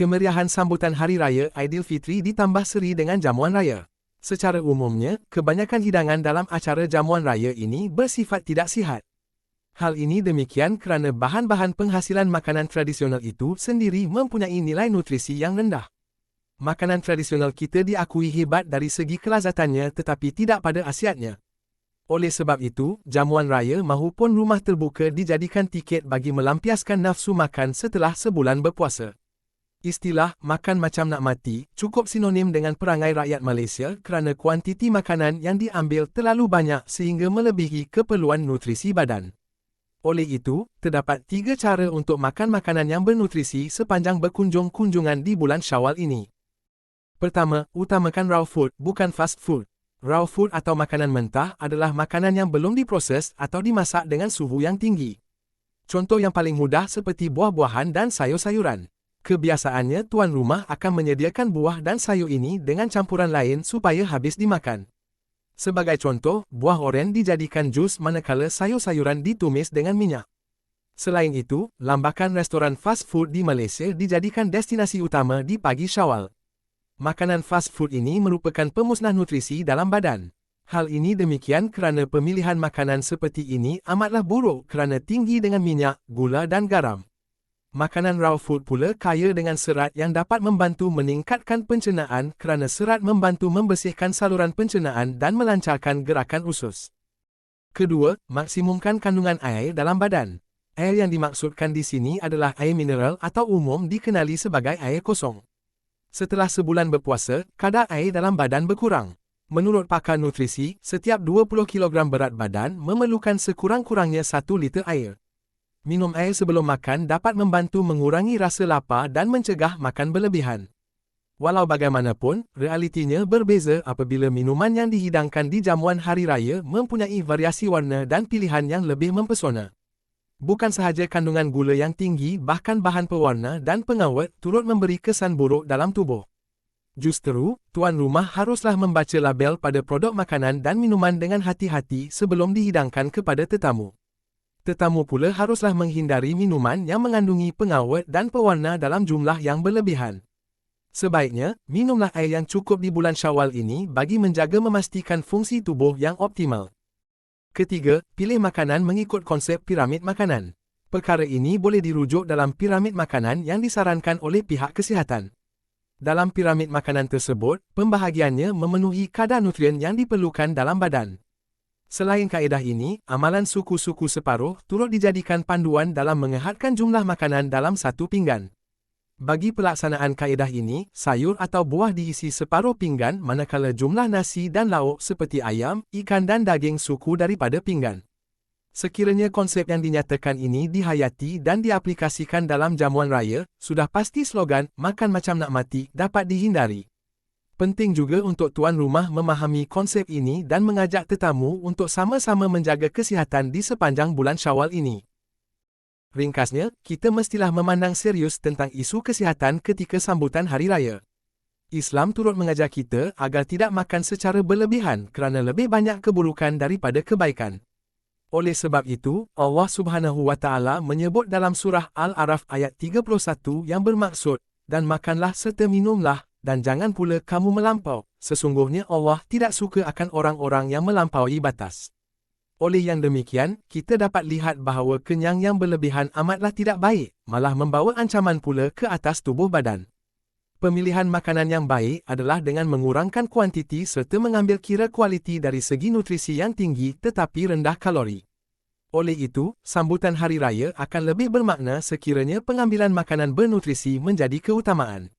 Kemeriahan sambutan Hari Raya Aidilfitri ditambah seri dengan jamuan raya. Secara umumnya, kebanyakan hidangan dalam acara jamuan raya ini bersifat tidak sihat. Hal ini demikian kerana bahan-bahan penghasilan makanan tradisional itu sendiri mempunyai nilai nutrisi yang rendah. Makanan tradisional kita diakui hebat dari segi kelazatannya tetapi tidak pada khasiatnya. Oleh sebab itu, jamuan raya mahupun rumah terbuka dijadikan tiket bagi melampiaskan nafsu makan setelah sebulan berpuasa. Istilah "makan macam nak mati" cukup sinonim dengan perangai rakyat Malaysia kerana kuantiti makanan yang diambil terlalu banyak sehingga melebihi keperluan nutrisi badan. Oleh itu, terdapat 3 cara untuk makan makanan yang bernutrisi sepanjang berkunjung-kunjungan di bulan Syawal ini. Pertama, utamakan raw food, bukan fast food. Raw food atau makanan mentah adalah makanan yang belum diproses atau dimasak dengan suhu yang tinggi. Contoh yang paling mudah seperti buah-buahan dan sayur-sayuran. Kebiasaannya tuan rumah akan menyediakan buah dan sayur ini dengan campuran lain supaya habis dimakan. Sebagai contoh, buah oren dijadikan jus manakala sayur-sayuran ditumis dengan minyak. Selain itu, lambakan restoran fast food di Malaysia dijadikan destinasi utama di pagi Syawal. Makanan fast food ini merupakan pemusnah nutrisi dalam badan. Hal ini demikian kerana pemilihan makanan seperti ini amatlah buruk kerana tinggi dengan minyak, gula dan garam. Makanan raw food pula kaya dengan serat yang dapat membantu meningkatkan pencernaan kerana serat membantu membersihkan saluran pencernaan dan melancarkan gerakan usus. Kedua, maksimumkan kandungan air dalam badan. Air yang dimaksudkan di sini adalah air mineral atau umum dikenali sebagai air kosong. Setelah sebulan berpuasa, kadar air dalam badan berkurang. Menurut pakar nutrisi, setiap 20 kg berat badan memerlukan sekurang-kurangnya 1 liter air. Minum air sebelum makan dapat membantu mengurangi rasa lapar dan mencegah makan berlebihan. Walau bagaimanapun, realitinya berbeza apabila minuman yang dihidangkan di jamuan hari raya mempunyai variasi warna dan pilihan yang lebih mempesona. Bukan sahaja kandungan gula yang tinggi, bahkan bahan pewarna dan pengawet turut memberi kesan buruk dalam tubuh. Justeru, tuan rumah haruslah membaca label pada produk makanan dan minuman dengan hati-hati sebelum dihidangkan kepada tetamu. Tetamu pula haruslah menghindari minuman yang mengandungi pengawet dan pewarna dalam jumlah yang berlebihan. Sebaiknya, minumlah air yang cukup di bulan Syawal ini bagi menjaga memastikan fungsi tubuh yang optimal. Ketiga, pilih makanan mengikut konsep piramid makanan. Perkara ini boleh dirujuk dalam piramid makanan yang disarankan oleh pihak kesihatan. Dalam piramid makanan tersebut, pembahagiannya memenuhi kadar nutrien yang diperlukan dalam badan. Selain kaedah ini, amalan suku-suku separuh turut dijadikan panduan dalam mengehatkan jumlah makanan dalam satu pinggan. Bagi pelaksanaan kaedah ini, sayur atau buah diisi separuh pinggan manakala jumlah nasi dan lauk seperti ayam, ikan dan daging suku daripada pinggan. Sekiranya konsep yang dinyatakan ini dihayati dan diaplikasikan dalam jamuan raya, sudah pasti slogan "makan macam nak mati" dapat dihindari. Penting juga untuk tuan rumah memahami konsep ini dan mengajak tetamu untuk sama-sama menjaga kesihatan di sepanjang bulan Syawal ini. Ringkasnya, kita mestilah memandang serius tentang isu kesihatan ketika sambutan Hari Raya. Islam turut mengajar kita agar tidak makan secara berlebihan kerana lebih banyak keburukan daripada kebaikan. Oleh sebab itu, Allah Subhanahu wa Ta'ala menyebut dalam surah Al-A'raf ayat 31 yang bermaksud, "Dan makanlah serta minumlah, dan jangan pula kamu melampau. Sesungguhnya Allah tidak suka akan orang-orang yang melampaui batas." Oleh yang demikian, kita dapat lihat bahawa kenyang yang berlebihan amatlah tidak baik, malah membawa ancaman pula ke atas tubuh badan. Pemilihan makanan yang baik adalah dengan mengurangkan kuantiti serta mengambil kira kualiti dari segi nutrisi yang tinggi tetapi rendah kalori. Oleh itu, sambutan Hari Raya akan lebih bermakna sekiranya pengambilan makanan bernutrisi menjadi keutamaan.